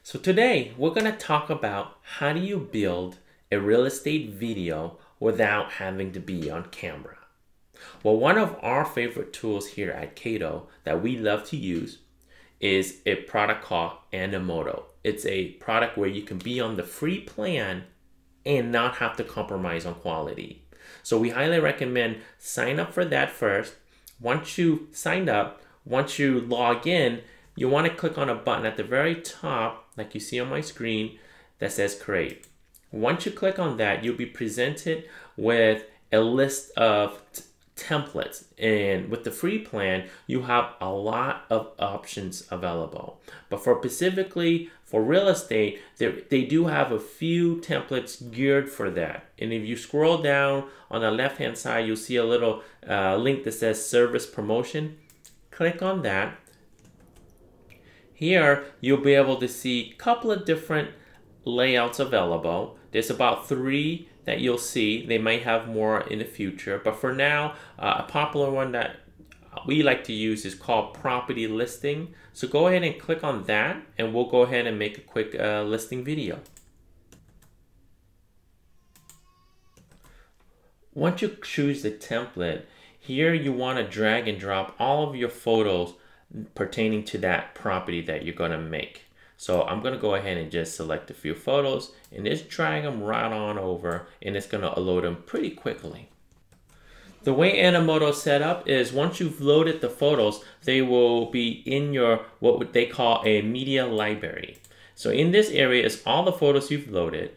So today we're going to talk about how do you build a real estate video without having to be on camera. Well, one of our favorite tools here at Kaydoh that we love to use is a product called 𝗪𝗪𝗁. It's a product where you can be on the free plan and not have to compromise on quality. So we highly recommend sign up for that first. Once you signed up, once you log in, you want to click on a button at the very top, like you see on my screen, that says create. Once you click on that, you'll be presented with a list of templates, and with the free plan you have a lot of options available, but specifically for real estate they do have a few templates geared for that. And if you scroll down on the left hand side, you'll see a little link that says service promotion. Click on that. Here you'll be able to see a couple of different layouts available. There's about 3 that you'll see. They might have more in the future, but for now, a popular one that we like to use is called property listing. So go ahead and click on that, and we'll go ahead and make a quick listing video. Once you choose the template, here you want to drag and drop all of your photos pertaining to that property that you're going to make. So I'm going to go ahead and just select a few photos and just drag them right on over, and it's going to load them pretty quickly. The way 𝗪𝗪𝗁 is set up is once you've loaded the photos, they will be in your what they call a media library. So in this area is all the photos you've loaded.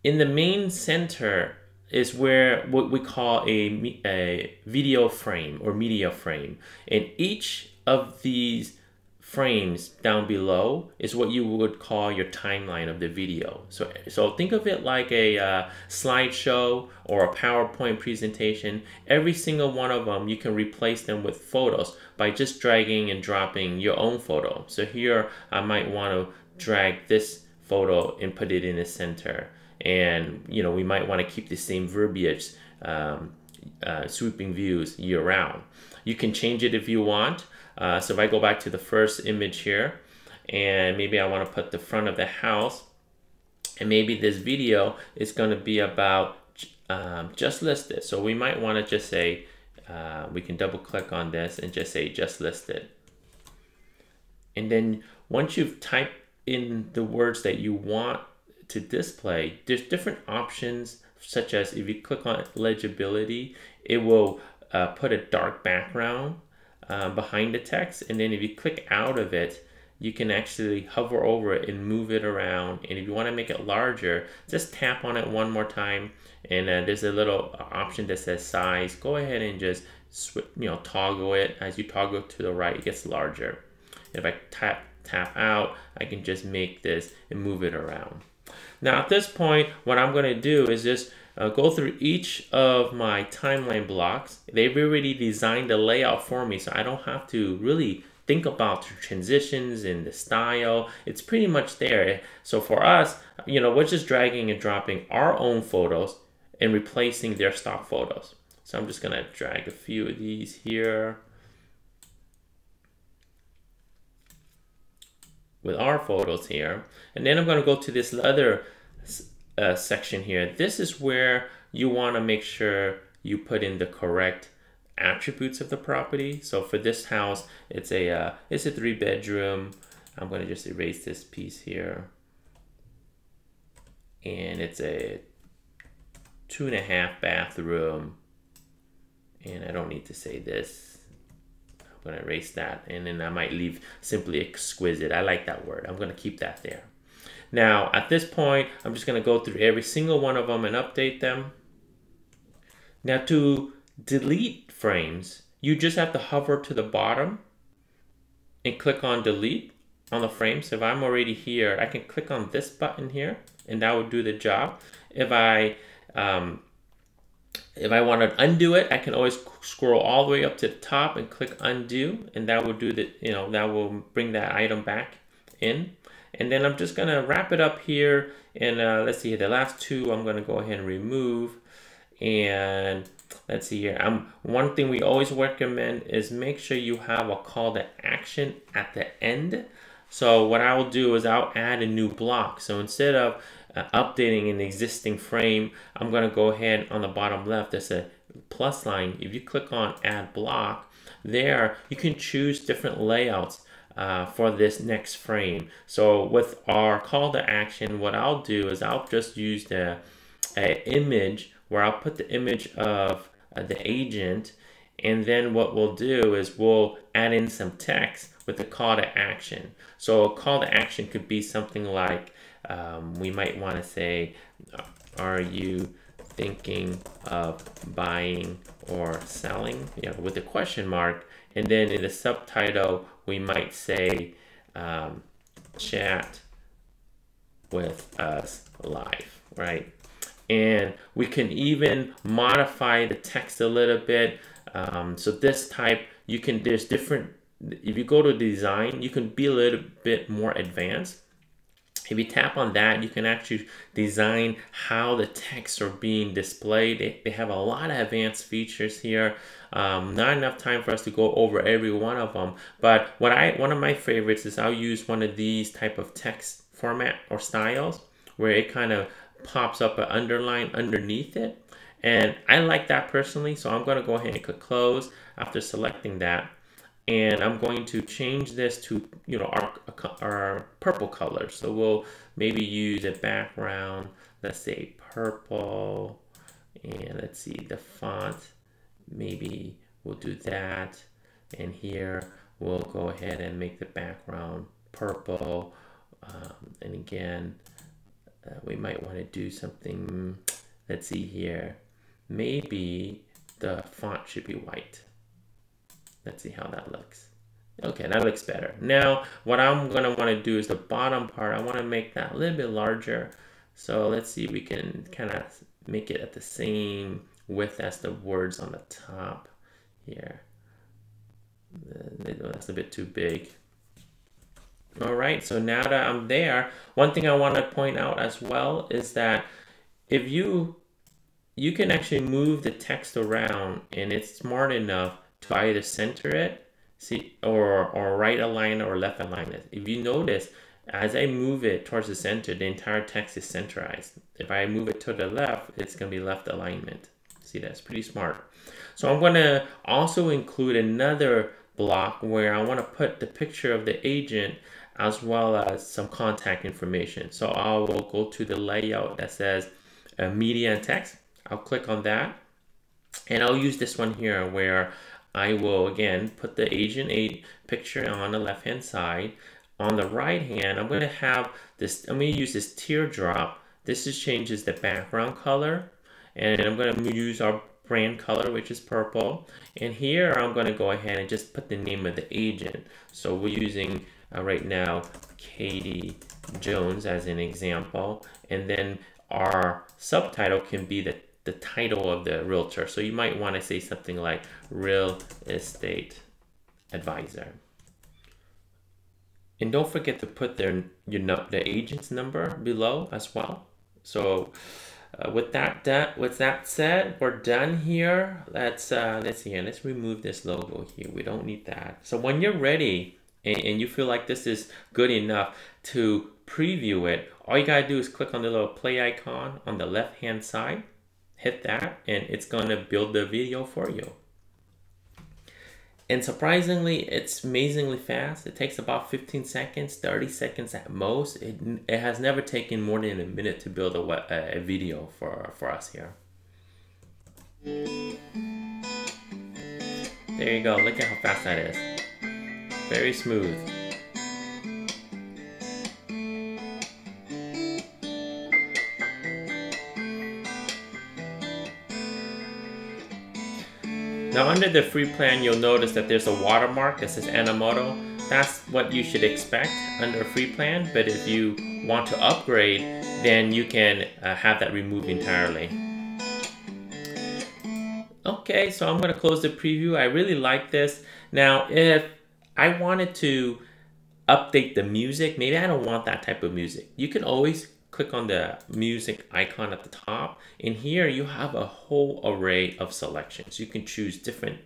In the main center is where what we call a video frame or media frame, and each of these frames down below is what you would call your timeline of the video. So think of it like a slideshow or a PowerPoint presentation. Every single one of them, you can replace them with photos by just dragging and dropping your own photo. So here I might want to drag this photo and put it in the center. And we might want to keep the same verbiage, sweeping views year round. You can change it if you want. So if I go back to the first image here, and maybe I want to put the front of the house, and maybe this video is going to be about just listed. So we might want to just say, we can double click on this and just say just listed. And then once you've typed in the words that you want to display, there's different options, such as if you click on legibility, it will put a dark background behind the text, and then if you click out of it, you can actually hover over it and move it around. And if you want to make it larger, just tap on it one more time, and there's a little option that says size. Go ahead and just toggle it. As you toggle to the right, it gets larger. If I tap out, I can just make this and move it around. Now at this point, what I'm going to do is just go through each of my timeline blocks. They've already designed the layout for me, so I don't have to really think about the transitions and the style. It's pretty much there. So for us, we're just dragging and dropping our own photos and replacing their stock photos. So I'm just gonna drag a few of these here with our photos here, and then I'm going to go to this other section here. This is where you want to make sure you put in the correct attributes of the property. So for this house, it's a 3-bedroom. I'm going to just erase this piece here, and it's a 2.5 bathroom, and I don't need to say this. I'm going to erase that, and then I might leave simply exquisite. I like that word. I'm going to keep that there. Now, at this point, I'm just going to go through every single one of them and update them. Now, to delete frames, you just have to hover to the bottom and click on delete on the frame. So if I'm already here, I can click on this button here, and that will do the job. If I want to undo it, I can always scroll all the way up to the top and click undo, and that will do that will bring that item back in. And then I'm just gonna wrap it up here, and let's see here, the last 2 I'm gonna go ahead and remove. And let's see here, one thing we always recommend is make sure you have a call to action at the end So what I will do is I'll add a new block. So instead of updating an existing frame, I'm going to go ahead on the bottom left. There's a plus sign. If you click on add block, there you can choose different layouts for this next frame. So with our call to action, what I'll do is I'll just use the image where I'll put the image of the agent, and then what we'll do is we'll add in some text with the call to action. So a call to action could be something like, we might want to say, are you thinking of buying or selling? With a question mark. And then in the subtitle, we might say, chat with us live, right? And we can even modify the text a little bit. So this type, there's different, if you go to design, you can be a little bit more advanced. If you tap on that, you can actually design how the texts are being displayed. They have a lot of advanced features here. Not enough time for us to go over every one of them. But one of my favorites is I'll use one of these type of text format or styles where it kind of pops up an underline underneath it. And I like that personally. So I'm going to go ahead and click close after selecting that. And I'm going to change this to, our purple color. So we'll maybe use a background, let's say purple, and let's see the font, maybe we'll do that. And here we'll go ahead and make the background purple. And again, we might want to do something, let's see here, maybe the font should be white. Let's see how that looks. Okay, that looks better. Now, what I'm going to want to do is the bottom part. I want to make that a little bit larger. So let's see if we can kind of make it at the same width as the words on the top here. That's a bit too big. All right, so now that I'm there, one thing I want to point out as well is that if you can actually move the text around, and it's smart enough to either center it, or right align or left align it. If you notice, as I move it towards the center, the entire text is centralized. If I move it to the left, it's going to be left alignment. See, that's pretty smart. So I'm going to also include another block where I want to put the picture of the agent as well as some contact information. So I will go to the layout that says media and text. I'll click on that, and I'll use this one here where I will again put the agent picture on the left hand side. On the right hand, I'm going to have this, I'm going to use this teardrop. This just changes the background color, and I'm going to use our brand color, which is purple. And here I'm going to go ahead and just put the name of the agent. So we're using right now Katie Jones as an example, and then our subtitle can be the title of the realtor. So you might want to say something like real estate advisor. And don't forget to put the agent's number below as well. So with that said, we're done here. Let's see here. Let's remove this logo here. We don't need that. So when you're ready and you feel like this is good enough to preview it, all you gotta do is click on the little play icon on the left hand side. Hit that, and it's gonna build the video for you. And surprisingly, it's amazingly fast. It takes about 15 seconds, 30 seconds at most. It has never taken more than a minute to build a video for us here. There you go, look at how fast that is. Very smooth. Now under the free plan, you'll notice that there's a watermark that says Enomoto. That's what you should expect under a free plan, but if you want to upgrade, then you can have that removed entirely. Okay, so I'm going to close the preview. I really like this. Now, if I wanted to update the music, maybe I don't want that type of music. You can always click on the music icon at the top, and here you have a whole array of selections. You can choose different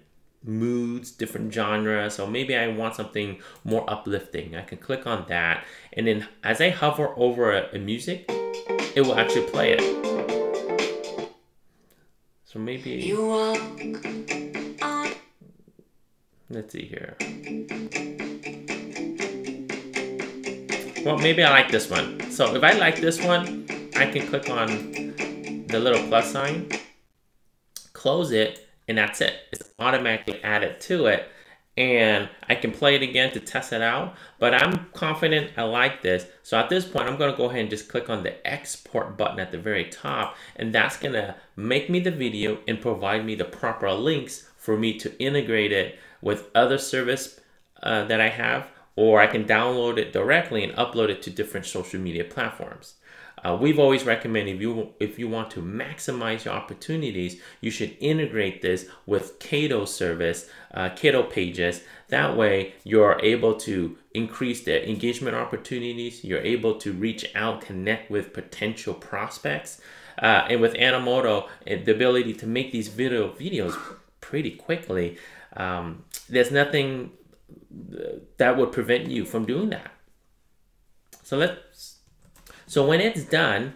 moods, different genres. So maybe I want something more uplifting. I can click on that, and then as I hover over a music, it will actually play it. So maybe you walk on. Let's see here. Well, maybe I like this one. So if I like this one, I can click on the little plus sign, close it, and that's it. It's automatically added to it. And I can play it again to test it out, but I'm confident I like this. So at this point, I'm gonna go ahead and just click on the export button at the very top, and that's gonna make me the video and provide me the proper links for me to integrate it with other service that I have, or I can download it directly and upload it to different social media platforms. We've always recommended if you want to maximize your opportunities, you should integrate this with Kaydoh service, Kaydoh pages. That way you're able to increase the engagement opportunities. You're able to reach out, connect with potential prospects. And with 𝗪𝗏𝗄, the ability to make these videos pretty quickly, there's nothing that would prevent you from doing that. So when it's done,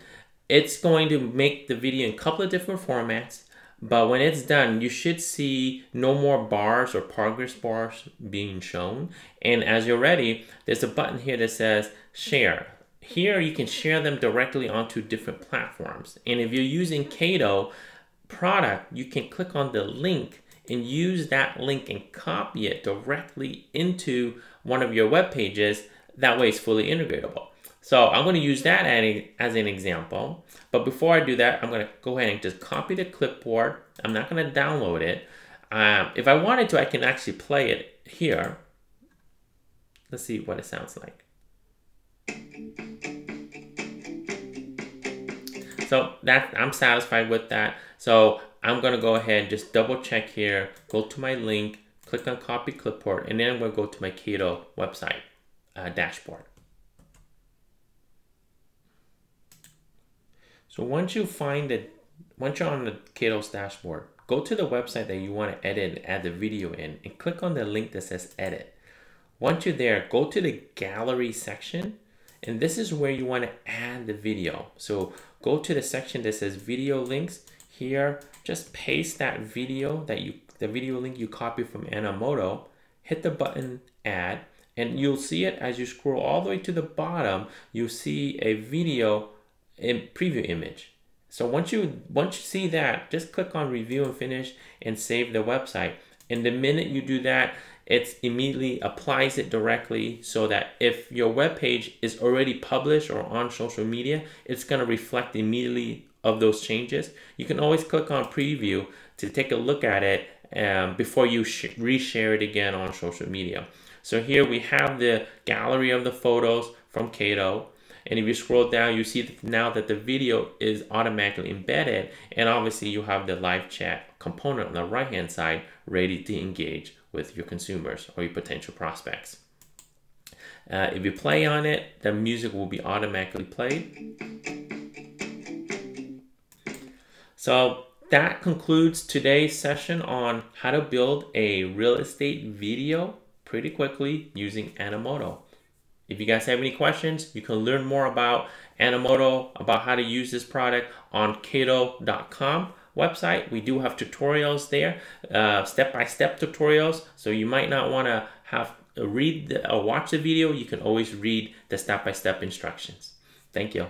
it's going to make the video in a couple of different formats. But when it's done, you should see no more bars or progress bars being shown. And as you're ready, there's a button here that says share. Here you can share them directly onto different platforms. And if you're using Kaydoh product, you can click on the link and use that link and copy it directly into one of your web pages. That way it's fully integratable. So I'm going to use that as an example. But before I do that, I'm going to go ahead and just copy the clipboard. I'm not going to download it. If I wanted to, I can actually play it here. Let's see what it sounds like. So I'm satisfied with that. So I'm going to go ahead and just double check here, go to my link, click on copy clipboard, and then I'm going to go to my Kaydoh website dashboard. So once you're on the Kaydoh's dashboard, go to the website that you want to edit and add the video in, and click on the link that says edit. Once you're there, go to the gallery section, and this is where you want to add the video. So go to the section that says video links. Here, just paste that video the video link you copied from 𝗪𝗏𝗄, hit the button add, and you'll see it as you scroll all the way to the bottom. You'll see a video in preview image. So once you see that, just click on review and finish and save the website. And the minute you do that, it immediately applies it directly, so that if your web page is already published or on social media, it's going to reflect immediately of those changes. You can always click on preview to take a look at it before you reshare it again on social media. So here we have the gallery of the photos from Kaydoh. And if you scroll down, you see that now that the video is automatically embedded, and obviously you have the live chat component on the right hand side ready to engage with your consumers or your potential prospects. If you play on it, the music will be automatically played. So that concludes today's session on how to build a real estate video pretty quickly using 𝗪𝗏𝗄. If you guys have any questions, you can learn more about 𝗪𝗏𝗄, about how to use this product on Kaydoh.com website. We do have tutorials there, step-by-step tutorials. So you might not want to read or watch the video. You can always read the step-by-step instructions. Thank you.